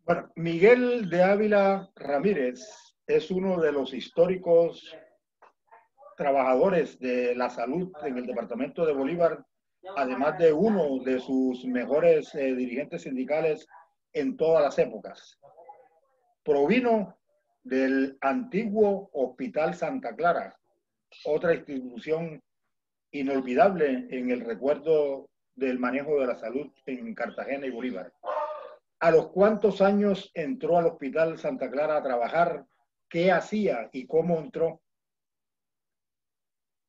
Bueno, Miguel de Ávila Ramírez es uno de los históricos trabajadores de la salud en el departamento de Bolívar, además de uno de sus mejores dirigentes sindicales en todas las épocas. Provino del antiguo Hospital Santa Clara, otra institución inolvidable en el recuerdo del manejo de la salud en Cartagena y Bolívar. ¿A los cuántos años entró al Hospital Santa Clara a trabajar? ¿Qué hacía y cómo entró?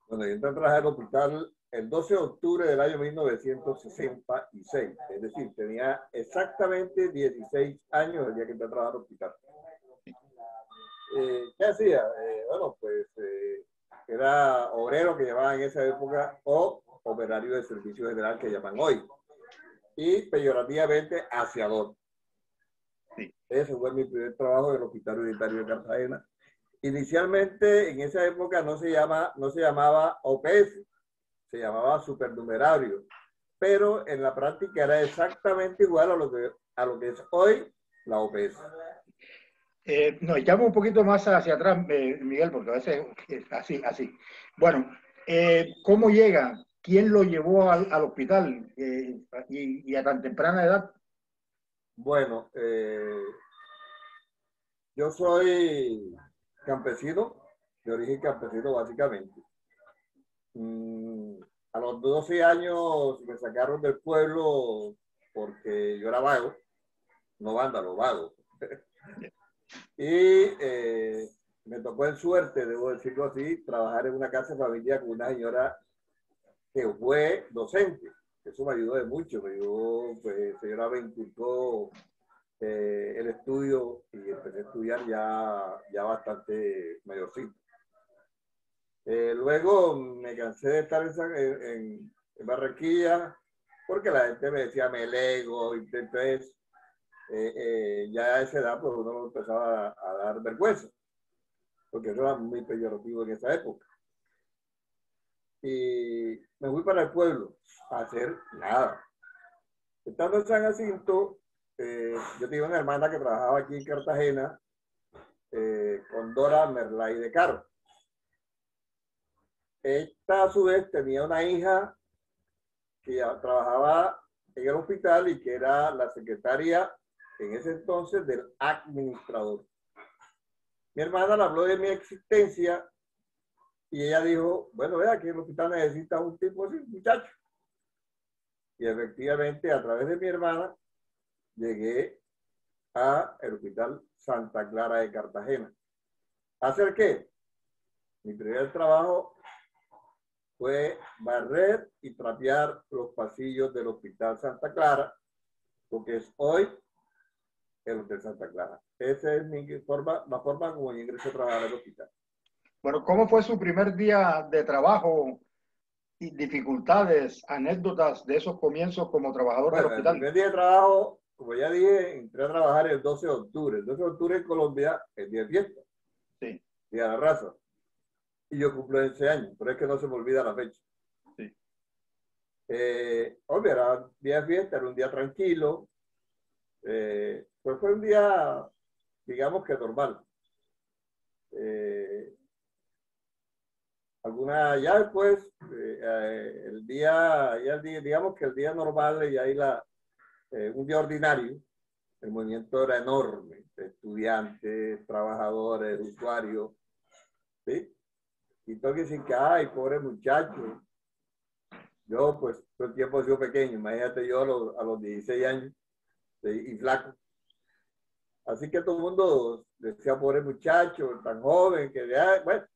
Bueno, yo entré a trabajar al hospital el 12 de octubre del año 1966, es decir, tenía exactamente 16 años el día que entré a trabajar al hospital. ¿Qué hacía? Bueno, pues era obrero que llamaban en esa época o operario de servicio general que llaman hoy, y peyorativamente aseador. Sí. Ese fue mi primer trabajo en el Hospital Unitario de Cartagena. Inicialmente, en esa época no se llamaba OPS, se llamaba supernumerario, pero en la práctica era exactamente igual a lo que es hoy la OPS. Nos echamos un poquito más hacia atrás, Miguel, porque a veces es así. Bueno, ¿cómo llega? ¿Quién lo llevó al hospital y a tan temprana edad? Bueno, yo soy campesino, de origen campesino básicamente. A los 12 años me sacaron del pueblo porque yo era vago, no vándalo, vago. Y me tocó en suerte, debo decirlo así, trabajar en una casa de familia con una señora que fue docente. Eso me ayudó de mucho, me ayudó, pues, señora me inculcó el estudio y empecé a estudiar ya bastante mayorcito. Luego me cansé de estar en Barranquilla porque la gente me decía me lego, y entonces ya a esa edad pues uno empezaba a dar vergüenza, porque eso era muy peyorativo en esa época. Y me fui para el pueblo a hacer nada. Estando en San Jacinto, yo tenía una hermana que trabajaba aquí en Cartagena con Dora Merlay de Caro. Esta a su vez tenía una hija que ya trabajaba en el hospital y que era la secretaria en ese entonces del administrador. Mi hermana le habló de mi existencia y ella dijo, bueno, vea que el hospital necesita un tipo así, muchacho. Y efectivamente, a través de mi hermana, llegué al Hospital Santa Clara de Cartagena. ¿Hacer qué? Mi primer trabajo fue barrer y trapear los pasillos del Hospital Santa Clara, porque es hoy el Hotel Santa Clara. Esa es la forma como yo ingresé a trabajar en el hospital. Bueno, ¿cómo fue su primer día de trabajo y dificultades, anécdotas de esos comienzos como trabajador del Bueno, el hospital? primer día de trabajo, como ya dije, entré a trabajar el 12 de octubre. El 12 de octubre en Colombia es día de fiesta, Sí, día de la raza. Y yo cumplo ese año, pero es que no se me olvida la fecha. sí. Hombre, era un día de fiesta, era un día tranquilo. Pues fue un día, digamos que normal. Eh, ya después, digamos que el día normal y ahí un día ordinario, el movimiento era enorme, estudiantes, trabajadores, usuarios, ¿sí? Y todo que decir que, ay, pobre muchacho. Yo, pues, todo el tiempo he sido pequeño, imagínate yo a los 16 años, ¿sí? Y flaco. Así que todo el mundo decía, pobre muchacho, tan joven, que ya, bueno.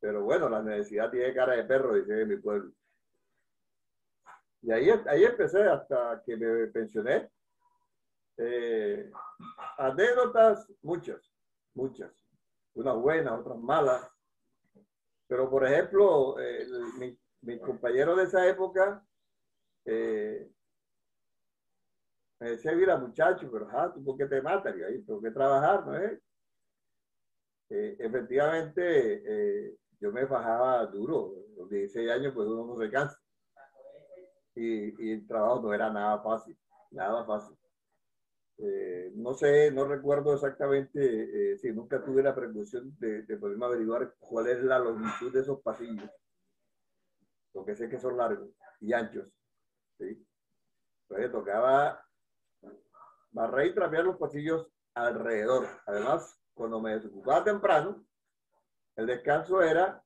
Pero bueno, la necesidad tiene cara de perro, dice mi pueblo. Y ahí empecé hasta que me pensioné. Anécdotas, muchas. Unas buenas, otras malas. Pero, por ejemplo, mi compañero de esa época me decía, mira, muchacho, pero ¿tú por qué te matas? Y ahí tengo que trabajar, ¿no es? Efectivamente, yo me fajaba duro. A los 16 años, pues uno no se cansa. Y el trabajo no era nada fácil, nada fácil. No sé, no recuerdo exactamente si nunca tuve la precaución de poderme averiguar cuál es la longitud de esos pasillos, porque sé que son largos y anchos, ¿sí? Entonces tocaba barrer y trapear los pasillos alrededor. Además, cuando me desocupaba temprano, el descanso era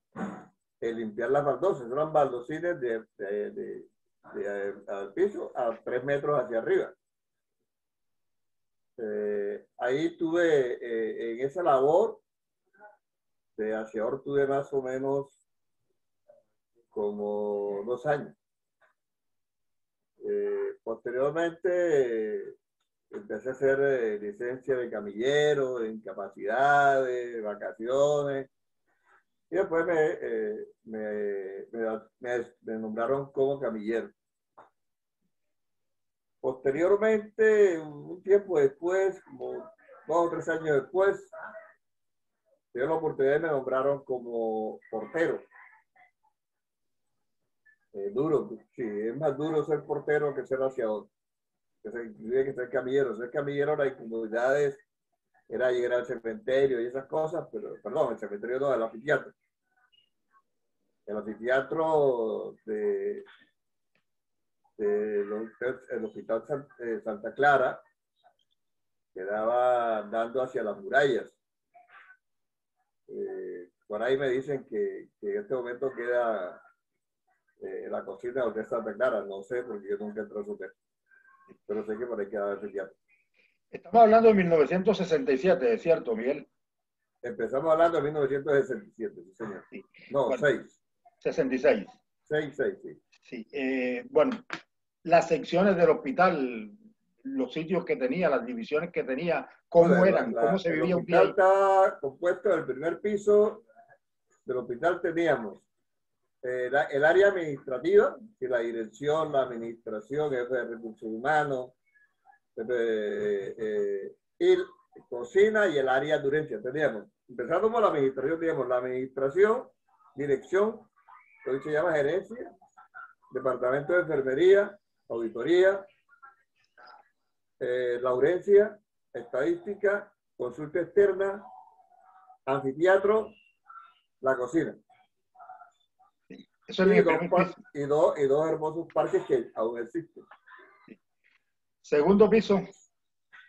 limpiar las baldosas. Eran baldosines al piso a 3 metros hacia arriba. Ahí tuve, en esa labor de aseador, tuve más o menos como 2 años. Posteriormente empecé a hacer licencia de camillero, de incapacidades, de vacaciones, y después me nombraron como camillero. Posteriormente, un tiempo después, como 2 o 3 años después, tuve la oportunidad y me nombraron como portero. Duro, sí, es más duro ser portero que ser aseador. Que ser camillero. Ser camillero, las incomodidades era llegar al cementerio y esas cosas, pero, perdón, el cementerio no, el anfiteatro. El anfiteatro el Hospital Santa Clara quedaba dando hacia las murallas. Por ahí me dicen que en este momento queda la cocina del Hotel Santa Clara. No sé, porque yo nunca entré a su hotel, pero sé que por ahí quedaba el anfiteatro. Estamos hablando de 1967, ¿es cierto, Miguel? Empezamos hablando de 1967, sí, señor. Sí. No, Bueno, 6. 66. 6, sí. Sí. Bueno, las secciones del hospital, los sitios que tenía, las divisiones que tenía, ¿cómo Bueno, eran? ¿Cómo se el vivía un día hospital ahí? está compuesto del primer piso del hospital. Teníamos el área administrativa, que la dirección, la administración, jefe de recursos humanos, y cocina y el área de urgencia. Teníamos, empezando por la administración, teníamos la administración, dirección, que hoy se llama gerencia, departamento de enfermería, auditoría, la urgencia, estadística, consulta externa, anfiteatro, la cocina. Eso es en el primer piso. Y dos hermosos parques que aún existen. Segundo piso.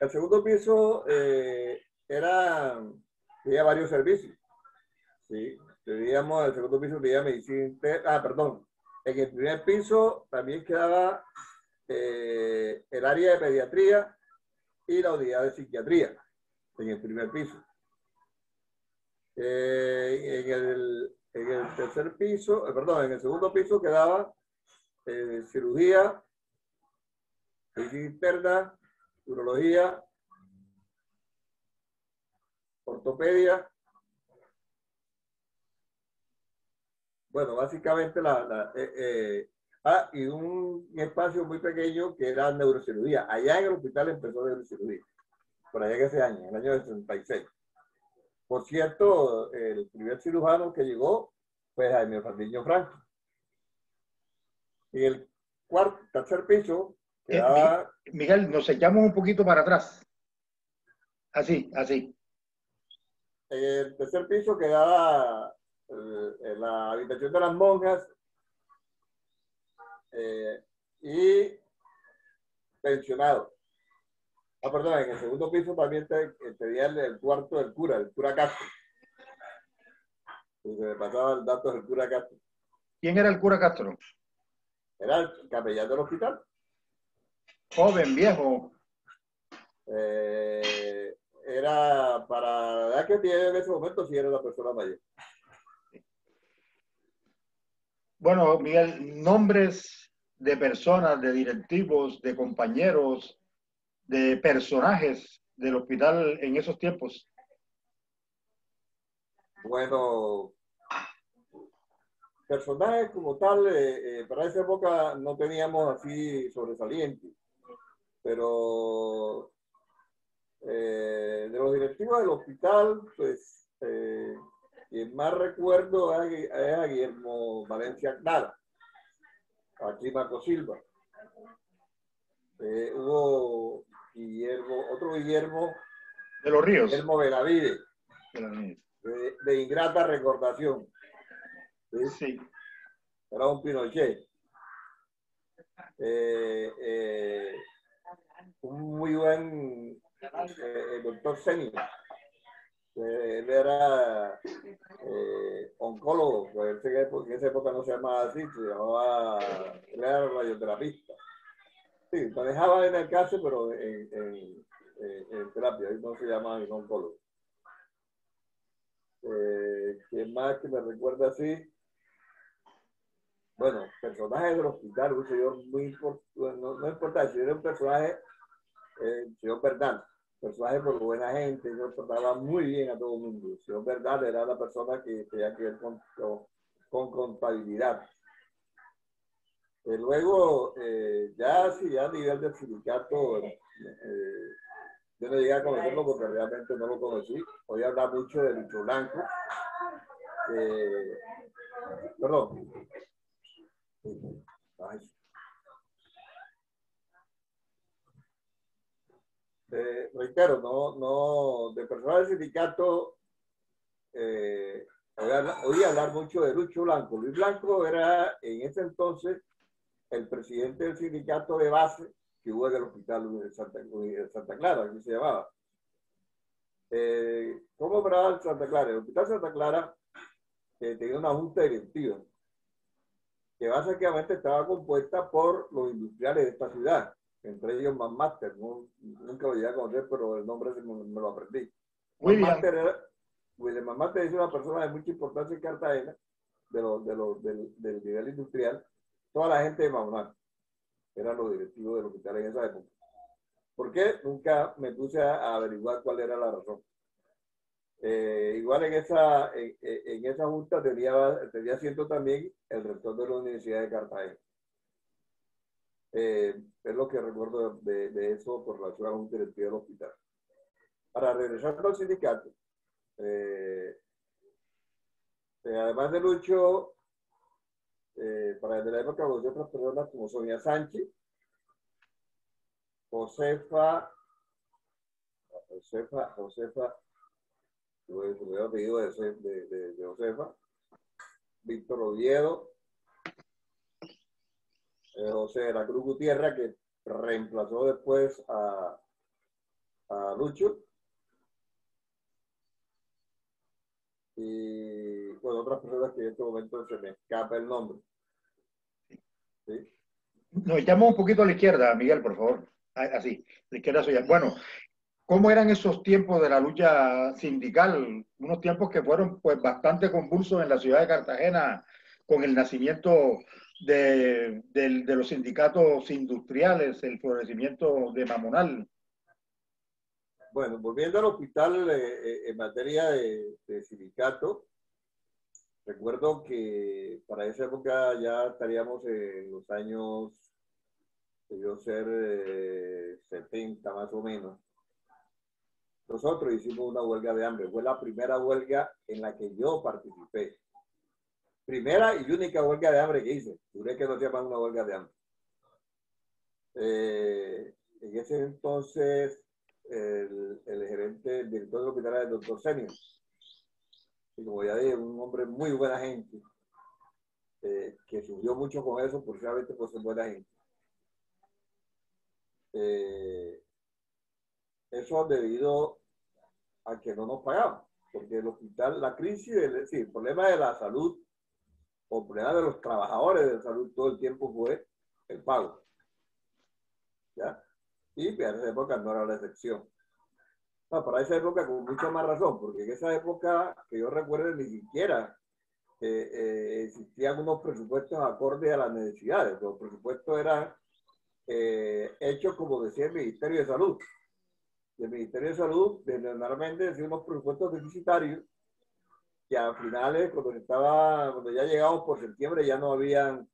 El segundo piso tenía varios servicios. ¿Sí? El segundo piso tenía medicina interna. Perdón. En el primer piso también quedaba el área de pediatría y la unidad de psiquiatría en el primer piso. En el tercer piso, perdón, en el segundo piso quedaba cirugía, medicina interna, urología, ortopedia. Bueno, básicamente y un espacio muy pequeño que era neurocirugía. Allá en el hospital empezó neurocirugía, por allá en ese año, en el año 66. Por cierto, el primer cirujano que llegó fue Jaime Fandiño Franco. Y el tercer piso quedaba... Miguel, nos echamos un poquito para atrás. Así, así. En el tercer piso quedaba en la habitación de las monjas y pensionado. Perdón, en el segundo piso también tenía el cuarto del cura, el cura Castro. Se me pasaba el dato del cura Castro. ¿Quién era el cura Castro? Era el capellán del hospital. Joven, viejo. Era para la edad que tiene en ese momento, sí era la persona mayor. Bueno, Miguel, nombres de personas, de directivos, de compañeros, de personajes del hospital en esos tiempos. Bueno, personajes como tal, para esa época no teníamos así sobresalientes, pero de los directivos del hospital, pues quien más recuerdo es a Guillermo Valencia Agnara, a Climaco Silva. Hubo Guillermo de los Ríos. Guillermo Benavides, De de ingrata recordación. ¿Sí? Sí. Era un Pinochet. Un muy buen doctor Seni. Él era oncólogo, pues en esa época no se llamaba así, se llamaba, él era radioterapista. Sí, manejaba en el caso, pero en terapia, ahí no se llama oncólogo. ¿Quién más que me recuerda así? Bueno, personaje del hospital, un señor muy importante, no importa, si era un personaje, el señor Bernal, personaje por buena gente, yo trataba muy bien a todo el mundo. El señor Bernal era la persona que tenía que ver con contabilidad. Luego, ya a nivel del sindicato, yo no llegué a conocerlo porque realmente no lo conocí. Hoy habla mucho de Lucho Blanco. Perdón. Ay. Reitero, no, de personal del sindicato, oí hablar mucho de Lucho Blanco. Luis Blanco era en ese entonces el presidente del sindicato de base que hubo en el hospital de Santa Clara, así se llamaba. ¿Cómo operaba el Santa Clara? El hospital Santa Clara tenía una junta directiva que básicamente estaba compuesta por los industriales de esta ciudad, entre ellos Manmaster. Nunca lo llegué a conocer, pero el nombre me lo aprendí. William Manmaster es una persona de mucha importancia en Cartagena, del nivel industrial. Toda la gente de Maunal eran los directivos del hospital en esa época. ¿Por qué? Nunca me puse a averiguar cuál era la razón. Igual en esa junta tenía asiento también el rector de la Universidad de Cartagena. Es lo que recuerdo de eso por relación a la junta directiva del hospital. Para regresar al sindicato, además de Lucho, para la época conocí otras personas como Sonia Sánchez, Josefa, tuve apellido de Josefa, Víctor Oviedo, José de la Cruz Gutiérrez, que reemplazó después a Lucho, y bueno, otras personas que en este momento se me escapa el nombre. ¿Sí? Nos echamos un poquito a la izquierda, Miguel, por favor. Así, la izquierda suya. Bueno, ¿cómo eran esos tiempos de la lucha sindical? Unos tiempos que fueron pues bastante convulsos en la ciudad de Cartagena con el nacimiento de los sindicatos industriales, el florecimiento de Mamonal. Bueno, volviendo al hospital en materia de sindicato, recuerdo que para esa época ya estaríamos en los años, debió ser 70 más o menos. Nosotros hicimos una huelga de hambre. Fue la primera huelga en la que yo participé. Primera y única huelga de hambre que hice. Duré que no se llama una huelga de hambre. En ese entonces, el gerente, el director del hospital era el doctor Senio. Y como ya dije, un hombre muy buena gente, que sufrió mucho con eso, precisamente por ser buena gente. Eso debido a que no nos pagaban, porque el hospital, la crisis, el problema de la salud, o el problema de los trabajadores de salud todo el tiempo fue el pago. ¿Ya? Y en esa época no era la excepción. No, para esa época con mucha más razón, porque en esa época que yo recuerdo ni siquiera existían unos presupuestos acordes a las necesidades. Los presupuestos eran hechos, como decía el Ministerio de Salud. Y el Ministerio de Salud normalmente decía unos presupuestos deficitarios que a finales, cuando ya llegamos por septiembre, ya no habían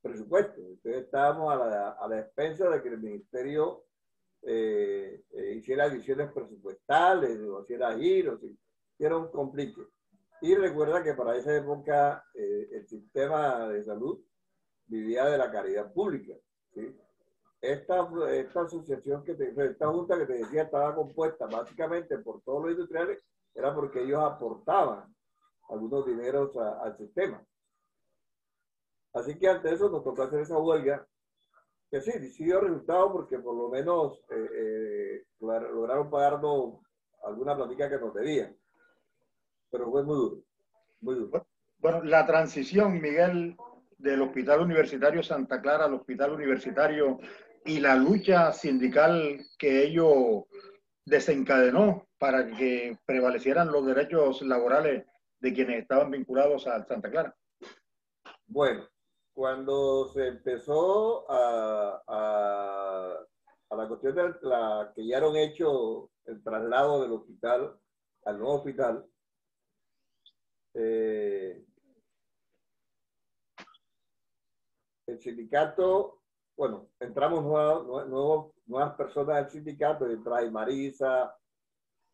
presupuestos. Entonces estábamos a la expensa de que el Ministerio hiciera adiciones presupuestales, o hiciera giros, era un complique. Y recuerda que para esa época el sistema de salud vivía de la caridad pública, ¿sí? esta asociación esta junta que te decía estaba compuesta básicamente por todos los industriales, era porque ellos aportaban algunos dineros al sistema. Así que ante eso nos tocó hacer esa huelga, que sí dio resultado porque por lo menos lograron pagarnos alguna plática que nos debían. Pero fue muy duro, muy duro. Bueno, la transición, Miguel, del Hospital Universitario Santa Clara al Hospital Universitario y la lucha sindical que ello desencadenó para que prevalecieran los derechos laborales de quienes estaban vinculados al Santa Clara. Bueno, cuando se empezó a la cuestión de la que ya era hecho el traslado del hospital al nuevo hospital, el sindicato, bueno, entramos nuevas personas al sindicato, entra Marisa,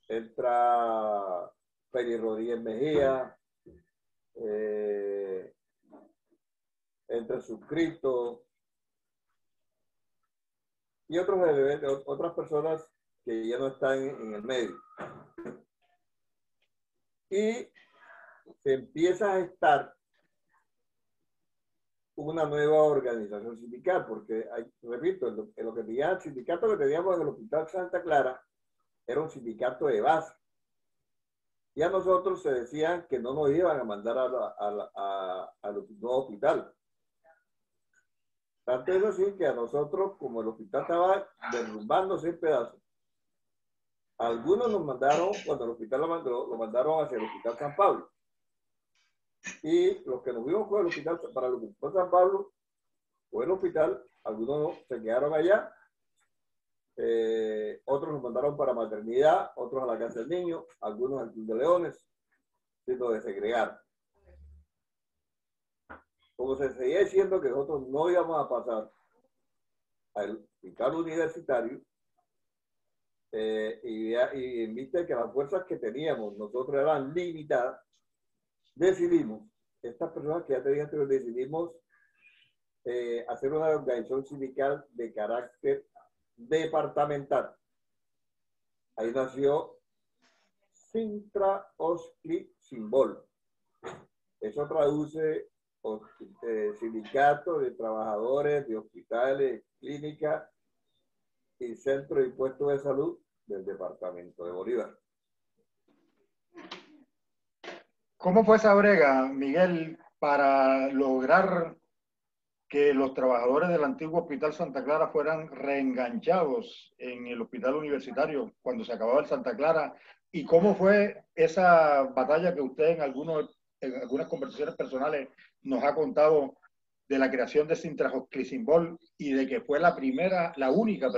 entra Feli Rodríguez Mejía, entra Suscrito y otras personas que ya no están en el medio. Y se empieza a gestar una nueva organización sindical, porque, repito, lo que tenía el sindicato que teníamos en el Hospital Santa Clara era un sindicato de base. Y a nosotros se decían que no nos iban a mandar al nuevo hospital. Tanto es así que a nosotros, como el hospital estaba derrumbándose en pedazos, algunos nos mandaron, cuando el hospital lo mandaron hacia el Hospital San Pablo. Y los que nos fuimos con el hospital, para el Hospital San Pablo, o el hospital, algunos se quedaron allá, otros nos mandaron para maternidad, otros a la casa del niño, algunos al Club de Leones, siendo desegregados. Como se seguía diciendo que nosotros no íbamos a pasar al hospital universitario, y en vista de que las fuerzas que teníamos nosotros eran limitadas, decidimos, estas personas que ya te dije antes, decidimos hacer una organización sindical de carácter departamental. Ahí nació Sintra Oscli Simbol. Eso traduce sindicato de trabajadores de hospitales, clínicas y centros y puestos de salud del departamento de Bolívar. ¿Cómo fue esa brega, Miguel, para lograr que los trabajadores del antiguo Hospital Santa Clara fueran reenganchados en el Hospital Universitario cuando se acababa el Santa Clara? ¿Y cómo fue esa batalla que usted en algunas conversaciones personales nos ha contado de la creación de Sintra Oscli Simbol y de que fue la única,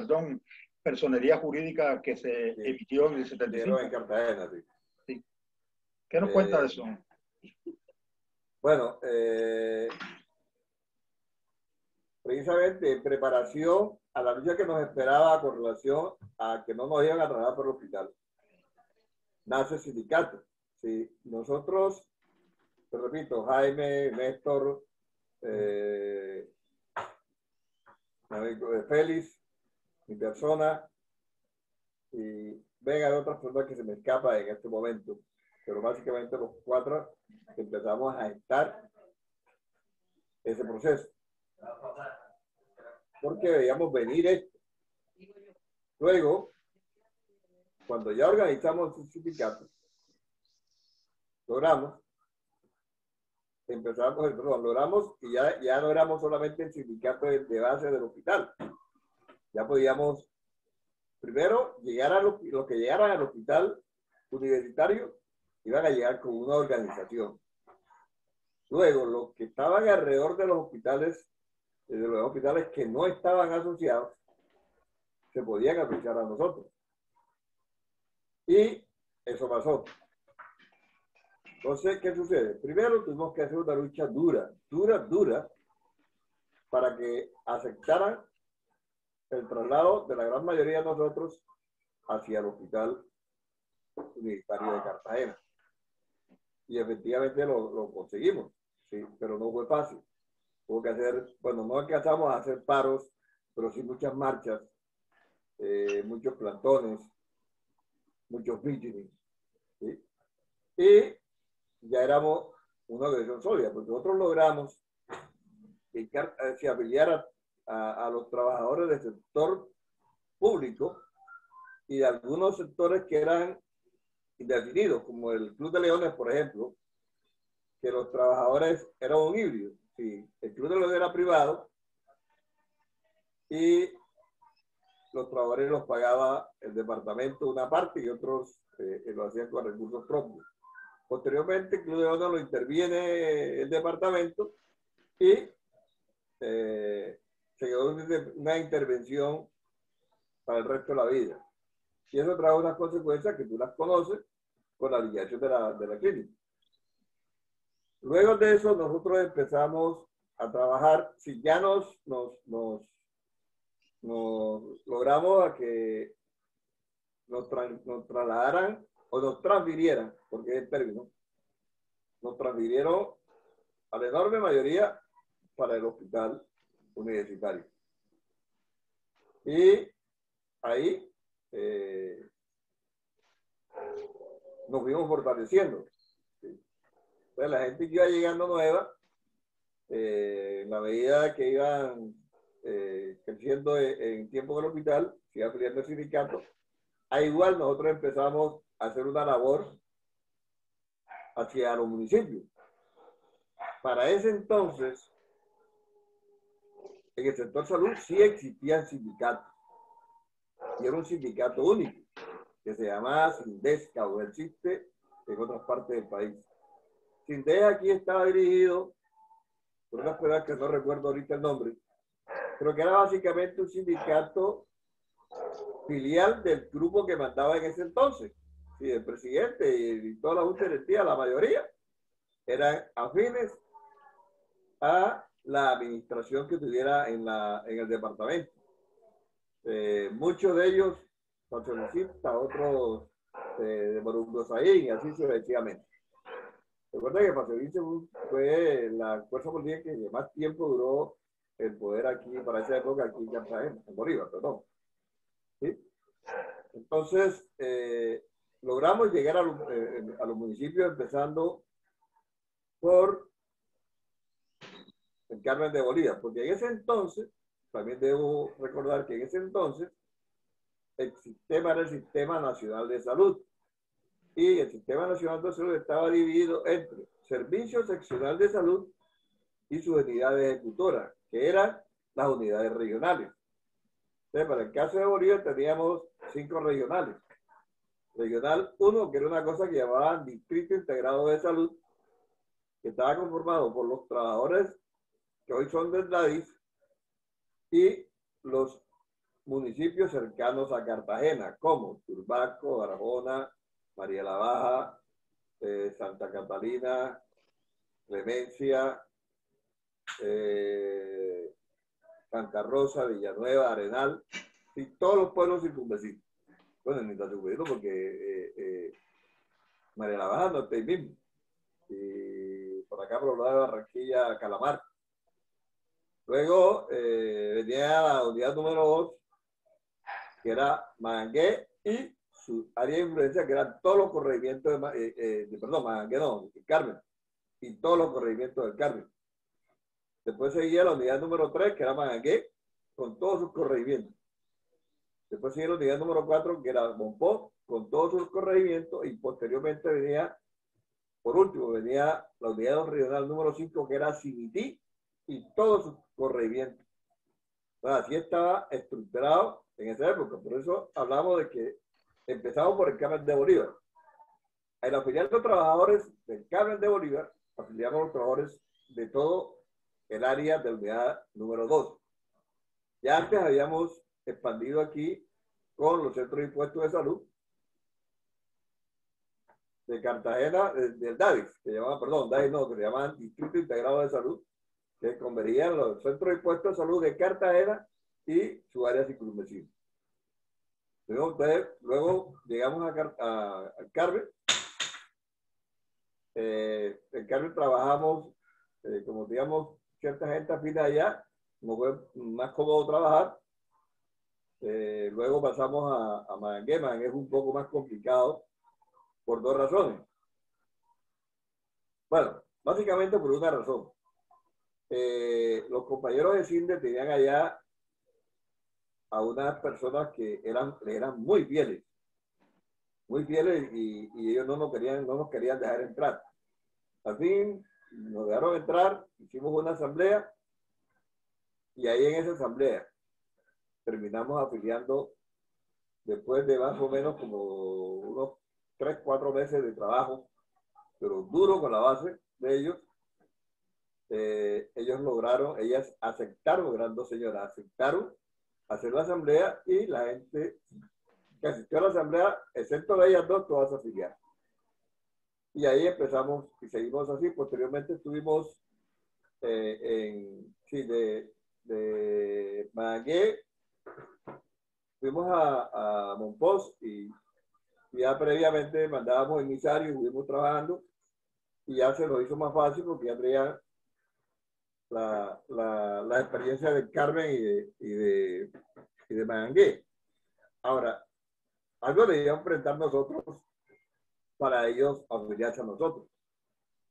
personería jurídica que se emitió en el 75? En Cartagena, sí. Sí. ¿Qué nos cuenta de eso? Bueno, precisamente en preparación a la lucha que nos esperaba con relación a que no nos iban a trasladar por el hospital, nace el sindicato. Sí, nosotros, te repito, Jaime, Néstor, Félix, mi persona, y venga de otras personas que se me escapa en este momento, pero básicamente los cuatro empezamos a gestar ese proceso, porque veíamos venir esto. Luego, cuando ya organizamos el sindicato, logramos y ya no éramos solamente el sindicato de base del hospital, ya podíamos primero llegar a los que llegaran al hospital universitario iban a llegar con una organización. Luego, los que estaban alrededor de los hospitales que no estaban asociados, se podían asociar a nosotros. Y eso pasó. Entonces, ¿qué sucede? Primero tuvimos que hacer una lucha dura, para que aceptaran el traslado de la gran mayoría de nosotros hacia el Hospital Universitario de Cartagena. Y efectivamente lo conseguimos, sí, pero no fue fácil. Hubo que hacer, bueno, no alcanzamos a hacer paros pero sí muchas marchas, muchos plantones, muchos mítines, ¿sí? Y ya éramos una organización sólida, porque nosotros logramos que afiliar a los trabajadores del sector público y de algunos sectores que eran indefinidos, como el Club de Leones, por ejemplo, que los trabajadores eran un híbrido. Sí, el Club de Leones era privado y los trabajadores los pagaba el departamento una parte y otros lo hacían con recursos propios. Posteriormente, el Club de Leones lo interviene el departamento y se quedó una intervención para el resto de la vida. Y eso trae unas consecuencias que tú las conoces con la liquidación de la clínica. Luego de eso, nosotros empezamos a trabajar, si ya nos logramos a que nos trasladaran o nos transfirieran, porque es el término, nos transfirieron a la enorme mayoría para el hospital universitario. Y ahí nos fuimos fortaleciendo. ¿Sí? Entonces, la gente que iba llegando nueva, en la medida que iban creciendo en tiempo del hospital, se iba afiliando al sindicato. A igual nosotros empezamos a hacer una labor hacia los municipios. Para ese entonces, en el sector salud sí existían sindicatos. Y era un sindicato único, que se llamaba Sindesca, o existe en otras partes del país. Sindesca aquí estaba dirigido por una persona que no recuerdo ahorita el nombre, pero que era básicamente un sindicato filial del grupo que mandaba en ese entonces. Sí, el presidente y toda la junta directiva, la mayoría, eran afines a la administración que tuviera en el departamento. Muchos de ellos socialistas, otros de Morungosaín, y así sucesivamente. Recuerda que Pasevice fue la fuerza política que más tiempo duró el poder aquí, para esa época, aquí en Cartagena, en Bolívar, perdón. ¿Sí? Entonces, logramos llegar a los municipios, empezando por el Carmen de Bolívar, porque en ese entonces, también debo recordar que en ese entonces, el sistema era el Sistema Nacional de Salud. Y el Sistema Nacional de Salud estaba dividido entre Servicio Seccional de Salud y sus unidades ejecutoras, que eran las unidades regionales. Entonces, para el caso de Bolívar teníamos 5 regionales. Regional 1, que era una cosa que llamaban Distrito Integrado de Salud, que estaba conformado por los trabajadores que hoy son del DADIS y los municipios cercanos a Cartagena, como Turbaco, Arjona, María la Baja, Santa Catalina, Clemencia, Santa Rosa, Villanueva, Arenal, y todos los pueblos circunvecinos. Bueno, ni tan circunvecinos porque María la Baja no está ahí mismo. Y por acá, por el lado de Barranquilla, Calamar. Luego venía la unidad número 2, que era Mangué y su área de influencia, que eran todos los corregimientos perdón, Mangué no, el Carmen, y todos los corregimientos del Carmen. Después seguía la unidad número 3, que era Mangué, con todos sus corregimientos. Después seguía la unidad número 4, que era Bonpó, con todos sus corregimientos, y posteriormente venía, por último, venía la unidad regional número 5, que era Cimití, y todos sus corregimientos. Bueno, así estaba estructurado en esa época. Por eso hablamos de que empezamos por el Carmen de Bolívar. Al afiliar a los trabajadores del Carmen de Bolívar, afiliamos a los trabajadores de todo el área de unidad número 2. Ya antes habíamos expandido aquí con los centros de impuestos de salud de Cartagena, del DADIS, que llamaban, perdón, DADIS no, que se llamaban Distrito Integrado de Salud, que convergían los centros de impuestos de salud de Cartagena y su área circunvecina. Luego llegamos al Carmen. En Carmen trabajamos, como digamos, cierta gente afina allá, nos fue más cómodo trabajar, Luego pasamos a Mangué. Mangué es un poco más complicado por dos razones. Bueno, básicamente por una razón. Los compañeros de CINDE tenían allá a unas personas que eran muy fieles y ellos no nos querían dejar entrar. Al fin nos dejaron entrar, hicimos una asamblea y ahí en esa asamblea terminamos afiliando después de más o menos como unos 3, 4 meses de trabajo, pero duro con la base de ellos. Ellas aceptaron, eran dos señoras, aceptaron hacer la asamblea y la gente que asistió a la asamblea, excepto de ellas dos, todas afiliadas. Y ahí empezamos y seguimos así. Posteriormente estuvimos de Mangué, fuimos a Monpós y ya previamente mandábamos emisarios y estuvimos trabajando y ya se nos hizo más fácil porque ya traía la experiencia de Carmen y de Mangué. Ahora, algo debíamos enfrentar nosotros para ellos afiliarse a nosotros.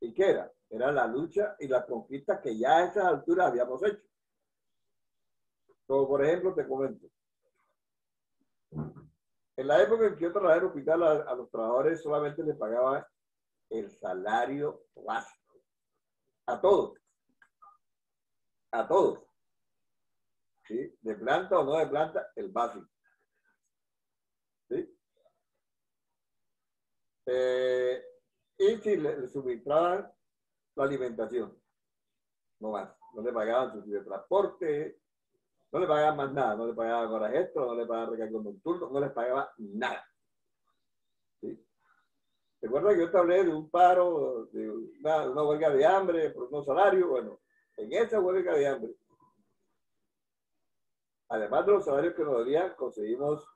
¿Y qué era? Era la lucha y las conquistas que ya a esas alturas habíamos hecho. Como por ejemplo, te comento. En la época en que yo trabajé en el hospital, a los trabajadores solamente les pagaban el salario básico. A todos. A todos. ¿Sí? De planta o no de planta, el básico. ¿Sí? Y si le suministraban la alimentación. No más. No le pagaban su de transporte, no le pagaban más nada, no le pagaban horas extras, no le pagaban recargos nocturnos, no les pagaban nada. ¿Sí? ¿Recuerda que yo te hablé de un paro, de una huelga de hambre por unos salarios? Bueno, en esa huelga de hambre, además de los salarios que nos debían, conseguimos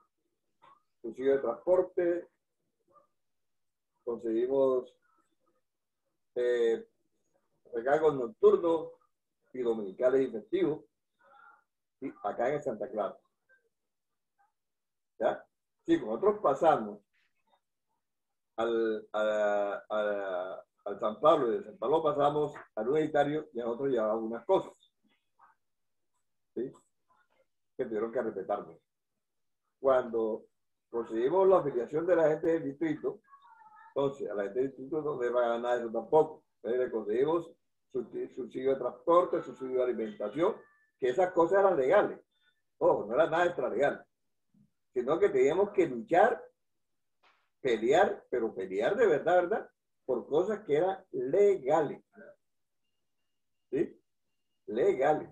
subsidio de transporte, conseguimos recargos nocturnos y dominicales y festivos, ¿sí? Acá en Santa Clara. ¿Ya? Sí, nosotros pasamos al San Pablo y de San Pablo pasamos al unitario y a nosotros llevábamos unas cosas, ¿sí? Que tuvieron que respetarnos. Cuando conseguimos la afiliación de la gente del distrito, entonces a la gente del distrito no le va a ganar eso tampoco. Entonces le conseguimos subsidio de transporte, subsidio de alimentación, que esas cosas eran legales. Ojo, no era nada extralegal, sino que teníamos que luchar, pelear, pero pelear de verdad, ¿verdad? Por cosas que eran legales. ¿Sí? Legales.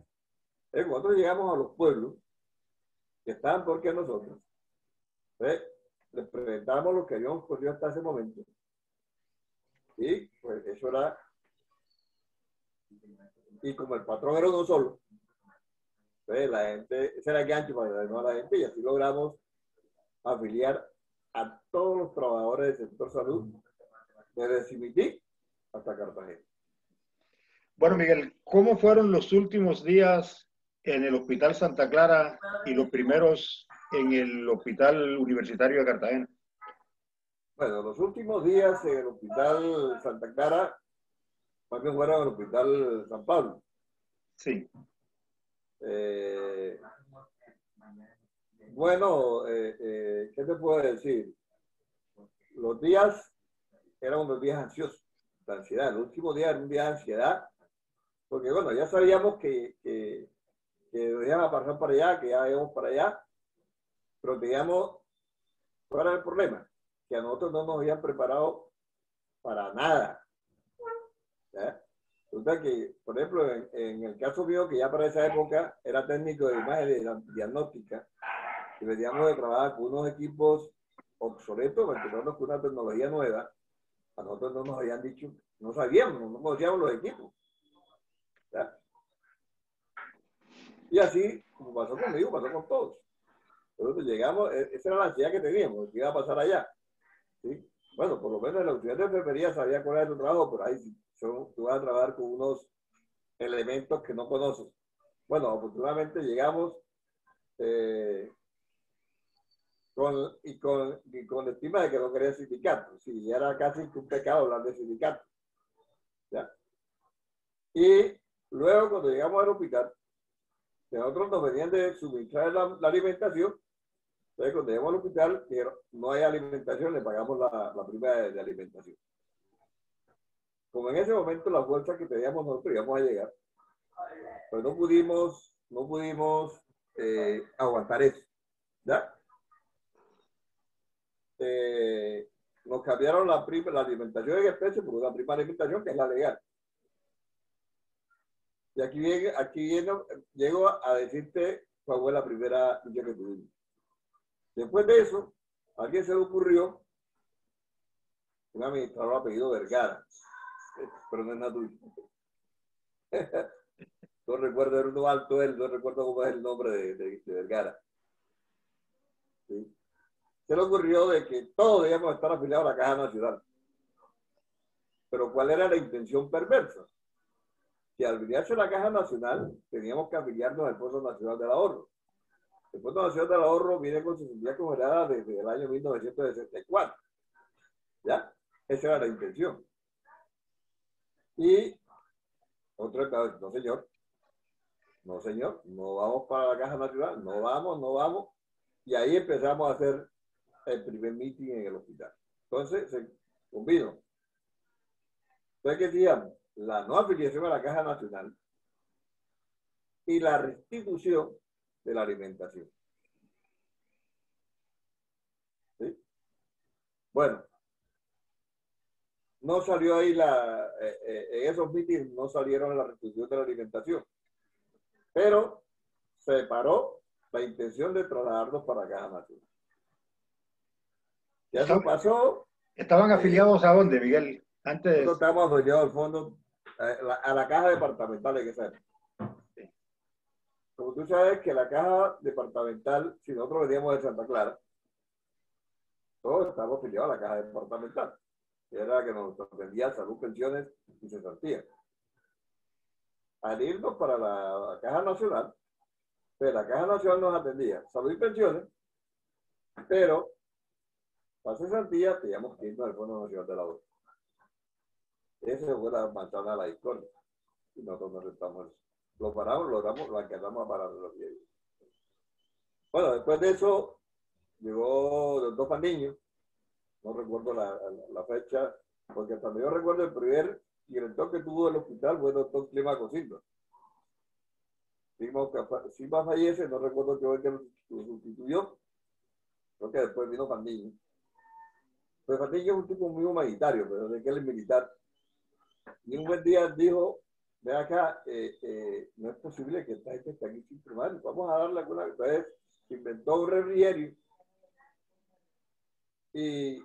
Entonces, nosotros llegamos a los pueblos que estaban por que nosotros. Entonces, les presentábamos lo que habíamos corrido hasta ese momento. Y pues eso era. Y como el patrón era uno solo, entonces la gente, ese era el gancho para ayudar a la gente y así logramos afiliar a todos los trabajadores del sector salud, desde Cimití hasta Cartagena. Bueno, Miguel, ¿cómo fueron los últimos días en el Hospital Santa Clara y los primeros en el Hospital Universitario de Cartagena? Bueno, los últimos días en el Hospital Santa Clara, más bien fueron en el Hospital San Pablo. Sí. Bueno, ¿qué te puedo decir? Los días eran unos días ansiosos, de ansiedad. El último día era un día de ansiedad, porque bueno, ya sabíamos que íbamos a pasar para allá, que ya íbamos para allá, pero teníamos, ¿cuál era el problema? Que a nosotros no nos habían preparado para nada. ¿Ya? Resulta que, por ejemplo, en el caso mío, que ya para esa época era técnico de imagen diagnóstica, y veníamos de trabajar con unos equipos obsoletos, mantenernos con una tecnología nueva, a nosotros no nos habían dicho, no sabíamos, no conocíamos los equipos. ¿Ya? Y así, como pasó conmigo, pasó con todos. Entonces llegamos, esa era la ansiedad que teníamos, que iba a pasar allá. ¿Sí? Bueno, por lo menos en la unidad de enfermería sabía cuál era tu trabajo, pero ahí tú vas a trabajar con unos elementos que no conoces. Bueno, afortunadamente llegamos, con la estima de que no quería sindicato. Sí, era casi un pecado hablar de sindicato. ¿Ya? Y luego, cuando llegamos al hospital, nosotros nos venían de suministrar la alimentación. Entonces, cuando llegamos al hospital, dijeron, no hay alimentación, le pagamos la prima de alimentación. Como en ese momento la fuerza que teníamos nosotros íbamos a llegar, pues no pudimos aguantar eso. ¿Ya? Nos cambiaron la alimentación en especie por una prima de alimentación que es la legal. Y llego a decirte cuál fue la primera lucha que tuvimos. Después de eso, a alguien se le ocurrió, un administrador apellido Vergara, pero no es natural. No recuerdo, era uno alto él, no recuerdo cómo es el nombre de Vergara. ¿Sí? Se le ocurrió de que todos debíamos estar afiliados a la Caja Nacional. Pero ¿cuál era la intención perversa? Que al afiliarse a la Caja Nacional teníamos que afiliarnos al Fondo Nacional del Ahorro. El Fondo Nacional del Ahorro viene con su entidad congelada desde el año 1964. ¿Ya? Esa era la intención. Y otro estado, no señor, no vamos para la Caja Nacional, no vamos. Y ahí empezamos a hacer el primer meeting en el hospital. Entonces se combinó. Entonces, ¿qué decíamos? La no afiliación a la Caja Nacional y la restitución de la alimentación. ¿Sí? Bueno, no salió ahí en esos meetings no salieron la restitución de la alimentación, pero se paró la intención de trasladarnos para la Caja Nacional. Ya eso pasó. ¿Estaban afiliados a dónde, Miguel? Antes. Nosotros estábamos afiliados al fondo, a la Caja Departamental de Quesada. Como tú sabes que la Caja Departamental, si nosotros veníamos de Santa Clara, todos estábamos afiliados a la Caja Departamental. Era la que nos atendía salud, pensiones y cesantía. Al irnos para la Caja Nacional, pues la Caja Nacional nos atendía salud y pensiones, pero para cesantía teníamos que irnos al Fondo Nacional de la Ahorro. Esa fue la manzana de la discordia. Y nosotros nos restamos eso. Lo paramos, lo alcanzamos a parar los días. Bueno, después de eso, llegó el doctor Fandiño. No recuerdo la fecha, porque también yo recuerdo el primer director que tuvo el hospital fue el doctor Clímaco Silva. Silva fallece, no recuerdo qué fue que lo sustituyó. Creo que después vino Fandiño. Pues Fandiño es un tipo muy humanitario, pero de que él es militar. Y un buen día dijo, ve acá, no es posible que esta gente esté aquí sin primario, vamos a darle alguna... Entonces inventó un refrigerio y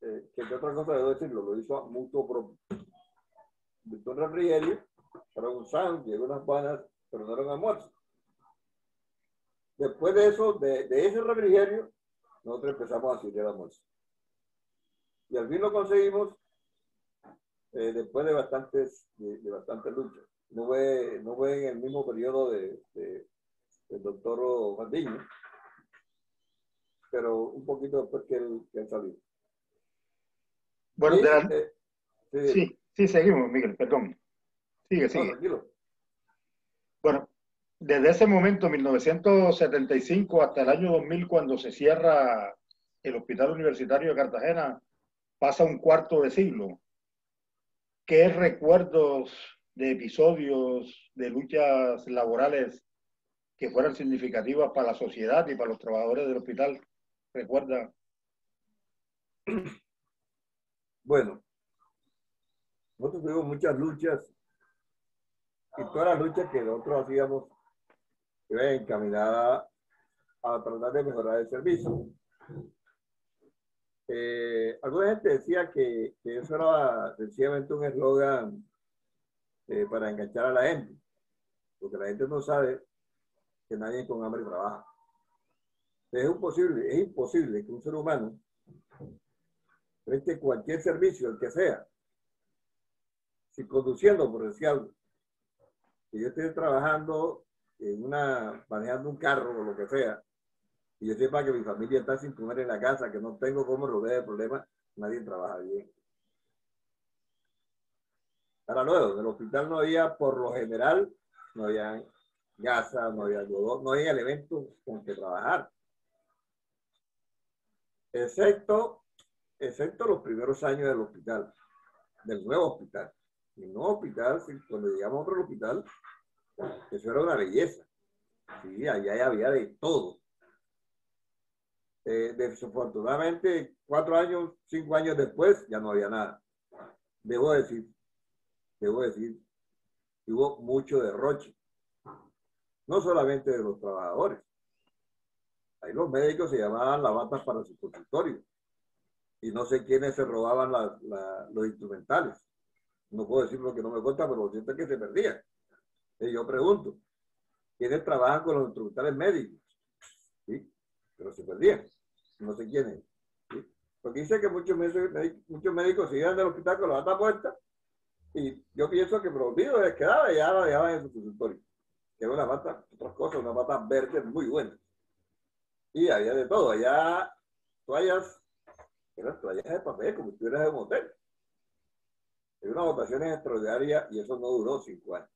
que entre otras cosas debo decirlo, lo hizo a mutuo propio. Inventó un refrigerio, era un sándwich, llegó unas panas, pero no era un almuerzo. Después de eso, de ese refrigerio, nosotros empezamos a hacer el almuerzo. Y al fin lo conseguimos después de bastantes luchas. No fue en el mismo periodo del doctor Fandiño, pero un poquito después que él salió. Bueno, sí, seguimos, Miguel, perdón. Sigue. No, tranquilo. Bueno, desde ese momento, 1975 hasta el año 2000, cuando se cierra el Hospital Universitario de Cartagena, pasa un cuarto de siglo. ¿Qué recuerdos de episodios de luchas laborales que fueran significativas para la sociedad y para los trabajadores del hospital recuerda? Bueno, nosotros tuvimos muchas luchas y todas las luchas que nosotros hacíamos iban encaminadas a tratar de mejorar el servicio. Alguna gente decía que eso era sencillamente un eslogan para enganchar a la gente, porque la gente no sabe que nadie con hambre trabaja. Es imposible que un ser humano preste cualquier servicio, el que sea, si conduciendo, por decir algo, que yo esté trabajando manejando un carro o lo que sea, y yo sepa que mi familia está sin comer en la casa, que no tengo cómo resolver el problema, nadie trabaja bien. Ahora luego, en el hospital no había, por lo general, no había gasa, no había algodón, no había elementos con que trabajar. Excepto los primeros años del hospital, del nuevo hospital. El nuevo hospital, cuando llegamos a otro hospital, eso era una belleza. Sí, allá había de todo. Desafortunadamente, 4 años, 5 años después, ya no había nada. Debo decir, hubo mucho derroche. No solamente de los trabajadores. Ahí los médicos se llamaban las batas para su consultorio. Y no sé quiénes se robaban los instrumentales. No puedo decir lo que no me cuenta, pero lo cierto es que se perdían. Y yo pregunto, ¿quiénes trabajan con los instrumentales médicos? ¿Sí? Pero se perdían. No sé quiénes. ¿Sí? Porque dice que muchos médicos se iban del hospital con la bata puesta y yo pienso que prohibido les quedaba y ya la dejaban en su consultorio. Que era una bata, otras cosas, una bata verde muy buena. Y había de todo. Allá toallas, eran toallas de papel, como si estuvieras en un hotel. Hay unas votaciones extraordinarias y eso no duró 5 años.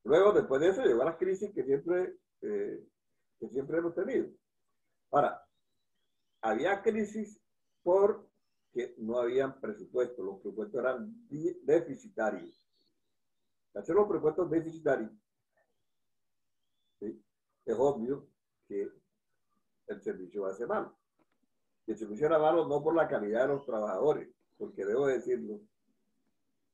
Luego, después de eso, llegó a las crisis que siempre hemos tenido. Ahora, había crisis porque no habían presupuestos. Los presupuestos eran deficitarios. Hacer los presupuestos deficitarios, ¿sí? Es obvio que el servicio va a ser malo. Y el servicio era malo no por la calidad de los trabajadores, porque debo decirlo,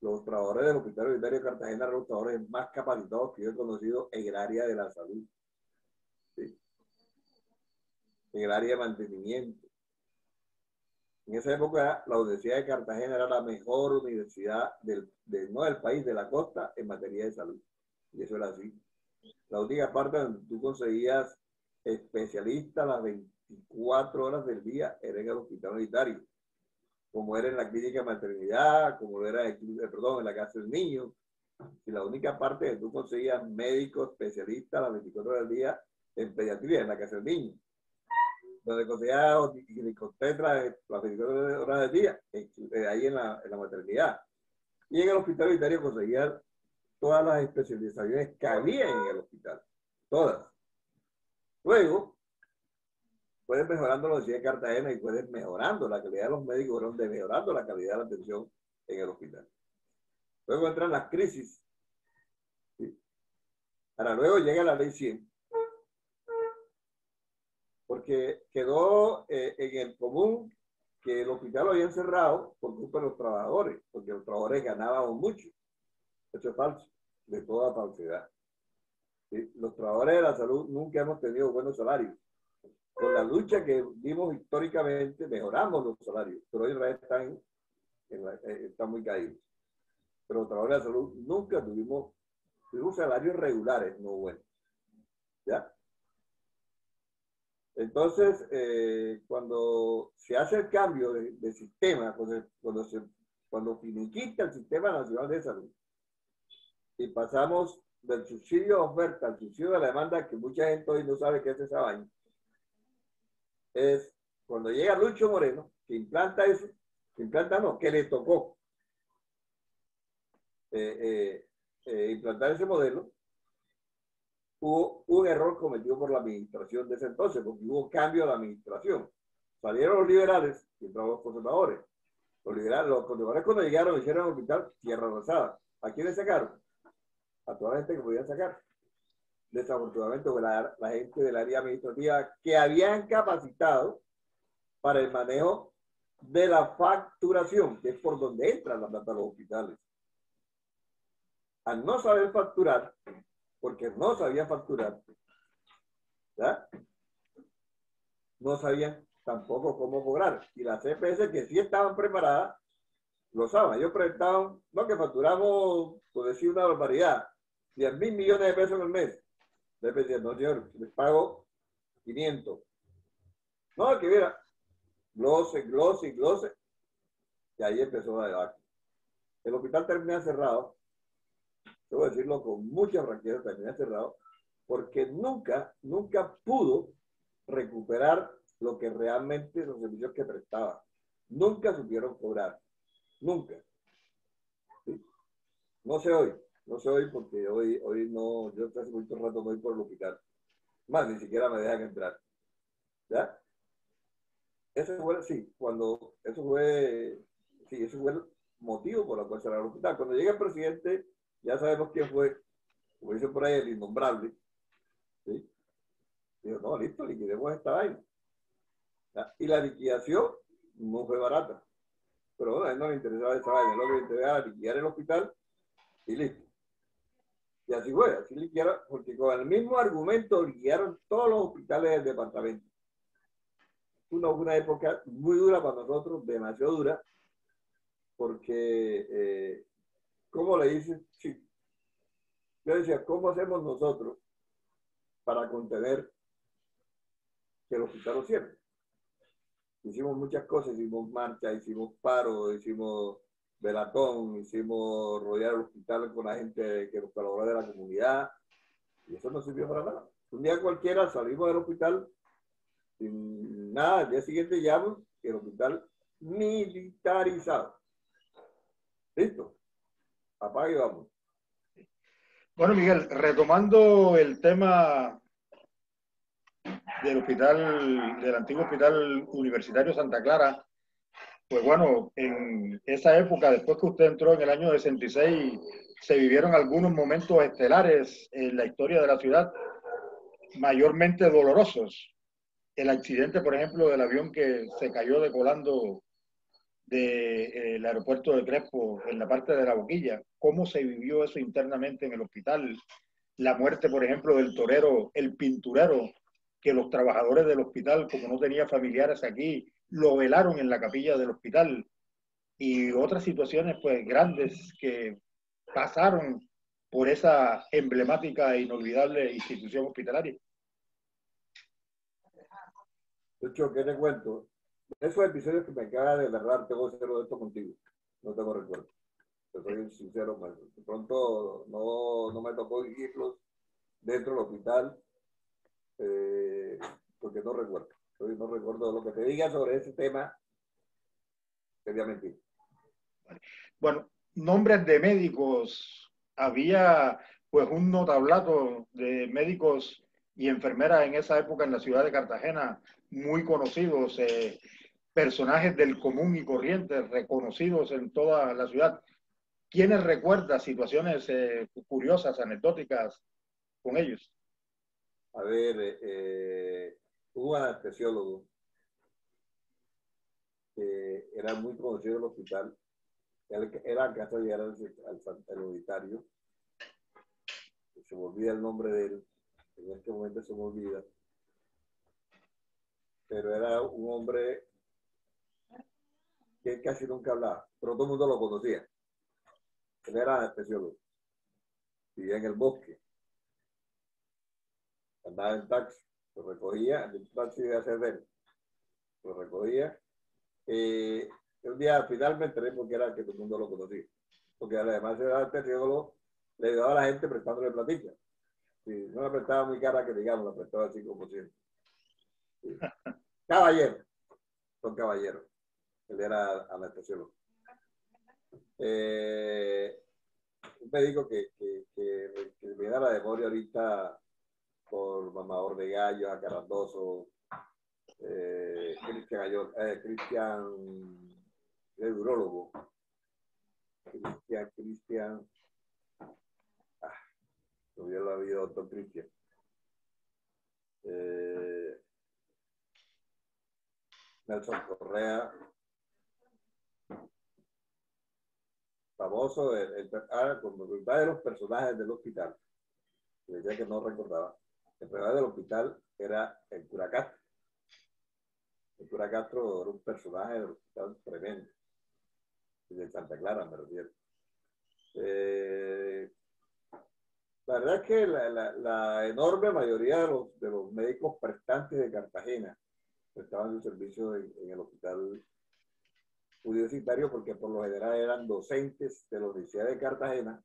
los trabajadores del Hospital Universitario de Cartagena eran los trabajadores más capacitados que yo he conocido en el área de la salud, ¿sí? En el área de mantenimiento. En esa época, la Universidad de Cartagena era la mejor universidad no del país, de la costa, en materia de salud. Y eso era así. La única parte donde tú conseguías especialistas las 24 horas del día era en el hospital unitario, como era en la clínica de maternidad, como era en la casa del niño. Y la única parte que tú conseguías médicos especialistas las 24 horas del día en pediatría, en la casa del niño. Donde conseguías ginecobstetra las 24 horas del día, ahí en la maternidad. Y en el hospital unitario conseguías todas las especializaciones que había en el hospital. Todas. Luego, puedes mejorando la Universidad de Cartagena y puedes mejorando la calidad de los médicos, fueron mejorando la calidad de la atención en el hospital. Luego entran las crisis. ¿Sí? Ahora, luego llega la ley 100. Porque quedó en el común que el hospital lo habían cerrado por culpa de los trabajadores, porque los trabajadores ganaban mucho. Eso es falso, de toda falsedad. ¿Sí? Los trabajadores de la salud nunca hemos tenido buenos salarios. Con la lucha que dimos históricamente, mejoramos los salarios, pero hoy en realidad están muy caídos. Pero los trabajadores de la salud nunca tuvimos salarios regulares, no buenos. ¿Ya? Entonces, cuando se hace el cambio de sistema, cuando finiquita el Sistema Nacional de Salud y pasamos del subsidio de oferta al subsidio de la demanda, que mucha gente hoy no sabe qué es esa vaina, es cuando llega Lucho Moreno, que implanta eso, que le tocó implantar ese modelo, hubo un error cometido por la administración de ese entonces, porque hubo cambio de la administración. Salieron los liberales y entraron los conservadores. Los conservadores cuando llegaron hicieron el hospital tierra rosada. ¿A quiénes sacaron? A toda la gente que podían sacar. Desafortunadamente fue la gente del área administrativa que habían capacitado para el manejo de la facturación, que es por donde entran la plata de los hospitales. Al no saber facturar, porque no sabían facturar, ¿ya? No sabían tampoco cómo cobrar. Y las CPS que sí estaban preparadas, lo saben. Ellos presentaban, no, que facturamos, por decir una barbaridad, 10.000 millones de pesos en el mes. Les decían, no, señor, les pago 500. No, que viera, glose. Y ahí empezó la debate. El hospital termina cerrado. Debo decirlo con mucha franqueza, termina cerrado, porque nunca pudo recuperar lo que realmente los servicios que prestaba. Nunca supieron cobrar, nunca. ¿Sí? No sé hoy, no sé hoy porque hoy no, yo hace mucho rato no voy por el hospital. Más, ni siquiera me dejan entrar. ¿Ya? Ese fue, sí, cuando, ese fue el motivo por el cual cerraron el hospital. Cuando llega el presidente, ya sabemos quién fue, como dice por ahí, el innombrable. ¿Sí? Dijo, no, listo, liquidemos esta vaina. ¿Ya? Y la liquidación no fue barata. Pero bueno, a él no le interesaba esa vaina, lo que le interesaba era liquidar el hospital y listo. Y así fue, así liquidaron, porque con el mismo argumento liquidaron todos los hospitales del departamento. Una época muy dura para nosotros, demasiado dura, porque, ¿cómo le dices? Sí. Yo decía, ¿cómo hacemos nosotros para contener que el hospital lo cierre? Hicimos muchas cosas, hicimos marcha, hicimos paro, hicimos velatón, hicimos rodear el hospital con la gente que nos colaboró de la comunidad, y eso no sirvió para nada. Un día cualquiera salimos del hospital sin nada, al día siguiente llaman que el hospital militarizado. Listo, apaga y vamos. Bueno, Miguel, retomando el tema del hospital, del antiguo Hospital Universitario Santa Clara, pues bueno, en esa época, después que usted entró en el año 66, se vivieron algunos momentos estelares en la historia de la ciudad, mayormente dolorosos. El accidente, por ejemplo, del avión que se cayó decolando del aeropuerto de Crespo en la parte de la Boquilla. ¿Cómo se vivió eso internamente en el hospital? La muerte, por ejemplo, del torero, el pinturero, que los trabajadores del hospital, como no tenía familiares aquí, lo velaron en la capilla del hospital. Y otras situaciones, pues, grandes que pasaron por esa emblemática e inolvidable institución hospitalaria. De hecho, ¿qué te cuento? Esos episodios que me acaba de narrar, tengo cero de esto contigo. No tengo recuerdo. Te soy sincero, pues, de pronto no me tocó vivirlos dentro del hospital, porque no recuerdo. No recuerdo lo que te diga sobre ese tema, sería mentira. Bueno, nombres de médicos. Había pues un notablato de médicos y enfermeras en esa época en la ciudad de Cartagena, muy conocidos, personajes del común y corriente, reconocidos en toda la ciudad. ¿Quiénes recuerda situaciones curiosas, anecdóticas con ellos? A ver, hubo un anestesiólogo que era muy conocido en el hospital. Él era acá de llegar al unitario. Se me olvida el nombre de él. En este momento se me olvida. Pero era un hombre que casi nunca hablaba, pero todo el mundo lo conocía. Él era anestesiólogo. Vivía en el bosque. Andaba en taxi. Lo recogía, en el taxi de hacer de él. Lo recogía. Un día final me enteré porque era que todo el mundo lo conocía. Porque además era anestesiólogo, le ayudaba a la gente prestándole platica. Sí, no la prestaba muy cara que digamos, la prestaba al 5%. Sí. Caballero, son caballeros. Él era anestesiólogo. Un médico que me da la memoria ahorita por mamador de gallo, acarandoso, Cristian, el urólogo. Cristian, no hubiera la vida doctor Cristian. Nelson Correa, famoso, como de los personajes del hospital, que decía que no recordaba. El personaje del hospital era el cura Castro. El cura Castro era un personaje del hospital tremendo. De Santa Clara, me refiero. La verdad es que la enorme mayoría de los médicos prestantes de Cartagena estaban en servicio en el hospital universitario porque por lo general eran docentes de la Universidad de Cartagena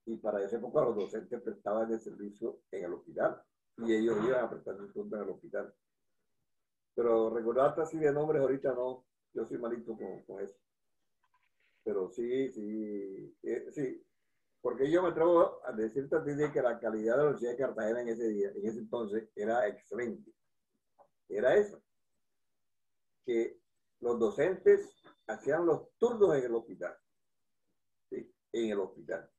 y para esa época los docentes prestaban el servicio en el hospital. y ellos iban a prestar consulta en el hospital. Pero recordarte así de nombres ahorita no, yo soy malito con eso. Pero sí, sí, porque yo me atrevo a decirte a ti de que la calidad de la Universidad de Cartagena en ese día, en ese entonces, era excelente. Era eso, que los docentes hacían los turnos en el hospital, ¿sí? En el hospital.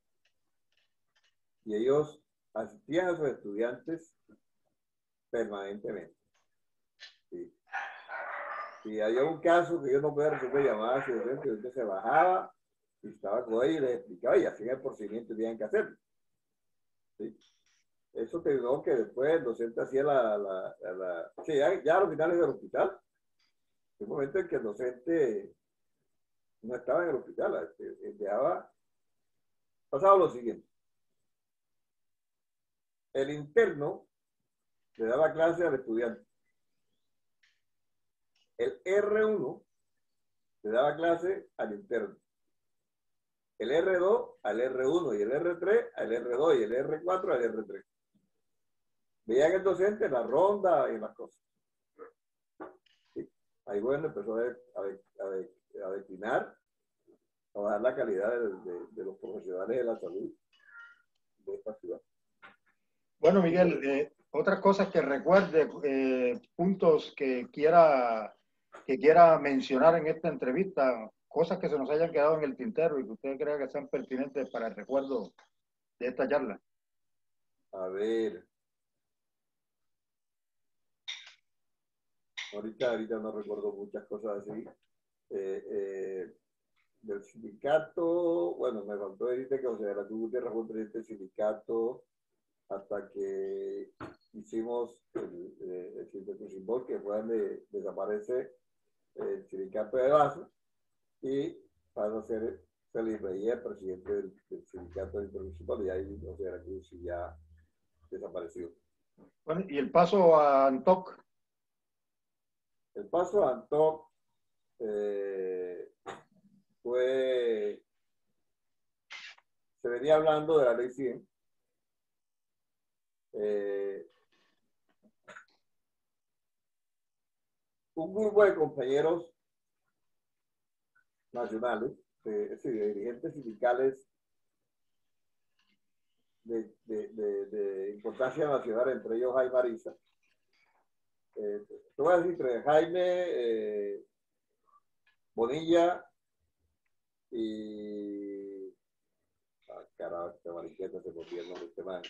Y ellos asistían a sus estudiantes permanentemente. ¿Sí? Si había un caso que yo no podía resolver llamadas, y entonces se bajaba y estaba con ellos y les explicaba y hacían el procedimiento que tenían que hacer. ¿Sí? Eso terminó que después el docente hacía sí, ya a los finales del hospital, en un momento en que el docente no estaba en el hospital, pasaba lo siguiente. El interno le daba clase al estudiante. El R1 le daba clase al interno. El R2 al R1 y el R3 al R2 y el R4 al R3. Veían el docente en la ronda y las cosas. ¿Sí? Ahí bueno empezó a declinar, a bajar la calidad de los profesionales de la salud de esta ciudad. Bueno, Miguel, otras cosas que recuerde, puntos que quiera mencionar en esta entrevista, cosas que se nos hayan quedado en el tintero y que usted crea que sean pertinentes para el recuerdo de esta charla. A ver. Ahorita no recuerdo muchas cosas así. Del sindicato, bueno, me faltó decirte que José de la Cruz Gutiérrez fue presidente del sindicato hasta que hicimos el sindicato Simbol, que fue donde desaparece el sindicato de base y pasó a ser Félix Reyes, presidente del sindicato intermunicipal, y ahí José de la Cruz ya desapareció. Bueno, y el paso a Antoc. El paso a Antoc se venía hablando de la ley 100. Un grupo de compañeros nacionales, de dirigentes sindicales de importancia nacional, entre ellos Jaime Ariza. Te voy a decir entre Jaime, Bonilla y... carajo, esta mariqueta se volvió el nombre de este man.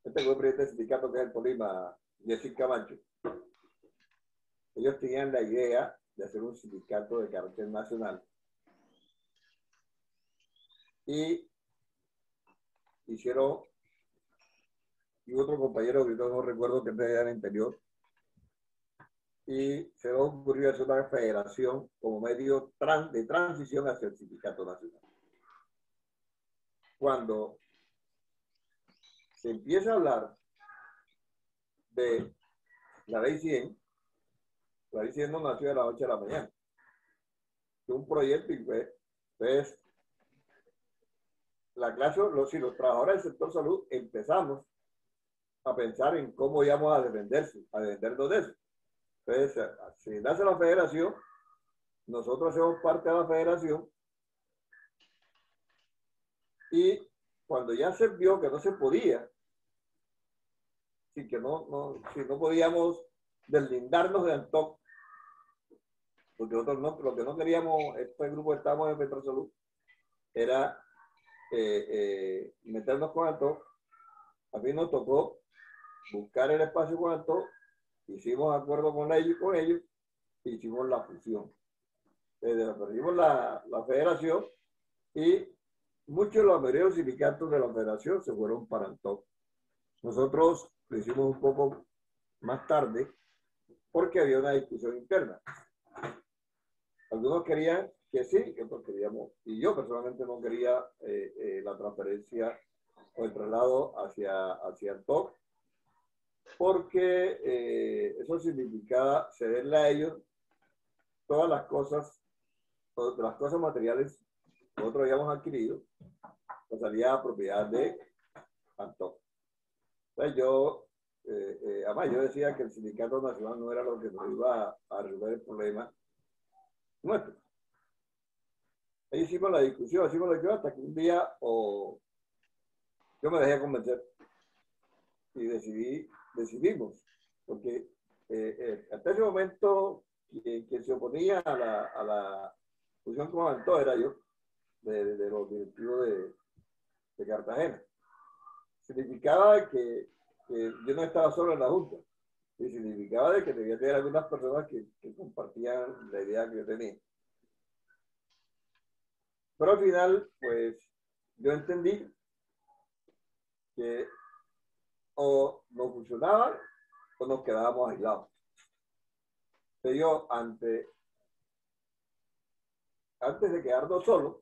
Este fue el presidente del sindicato que es el Polima, Jessica Camacho. Ellos tenían la idea de hacer un sindicato de carácter nacional. Y hicieron, y otro compañero que no recuerdo que era el anterior, y se nos ocurrió hacer una federación como medio de transición hacia el sindicato nacional. Cuando se empieza a hablar de la ley 100, la ley 100 no nació de la noche a la mañana. Fue un proyecto y pues la clase, los trabajadores del sector salud empezamos a pensar en cómo íbamos a defendernos de eso. Entonces, si nace la federación, nosotros hacemos parte de la federación y cuando ya se vio que no se podía, si no podíamos deslindarnos de Antoc, porque nosotros lo que no queríamos, este grupo que estábamos en Petrosalud, era meternos con Antoc. A mí nos tocó buscar el espacio con Antoc, hicimos acuerdo con ellos e hicimos la fusión. Perdimos la federación y muchos de los mayores sindicatos de la federación se fueron para Antoc. Nosotros lo hicimos un poco más tarde porque había una discusión interna. Algunos querían que sí, otros queríamos, y yo personalmente no quería la transferencia o el traslado hacia Antoc, porque eso significaba cederle a ellos todas las cosas materiales que nosotros habíamos adquirido, pues salía a propiedad de Antoc. Entonces yo además yo decía que el sindicato nacional no era lo que nos iba a resolver el problema nuestro. Ahí hicimos la discusión hasta que un día yo me dejé convencer y decidimos, porque hasta ese momento quien se oponía a la fusión con Avantó era yo, de los directivos de Cartagena. Significaba que yo no estaba solo en la Junta, y significaba de que debía tener algunas personas que compartían la idea que yo tenía. Pero al final, pues, yo entendí que o no funcionaba o nos quedábamos aislados. Pero yo, antes de quedarnos solos,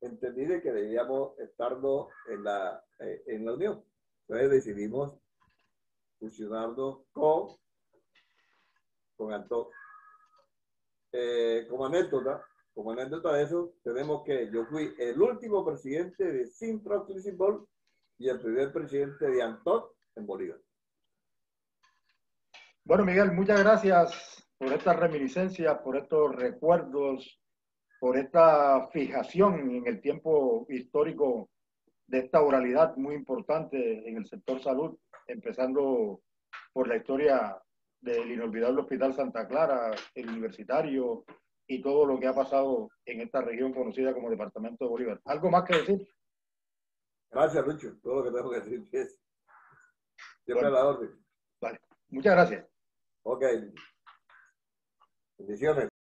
entendí de que debíamos estarnos en la unión. Entonces decidimos fusionarnos con Antón. Como anécdota de eso, tenemos que yo fui el último presidente de Sintra Flexible y el primer presidente de Antón en Bolívar. Bueno, Miguel, muchas gracias por esta reminiscencia, por estos recuerdos, por esta fijación en el tiempo histórico de esta oralidad muy importante en el sector salud, empezando por la historia del inolvidable Hospital Santa Clara, el universitario y todo lo que ha pasado en esta región conocida como Departamento de Bolívar. ¿Algo más que decir? Gracias, Lucho. Todo lo que tengo que decir es siempre a la orden. Vale. Muchas gracias. Ok. Bendiciones.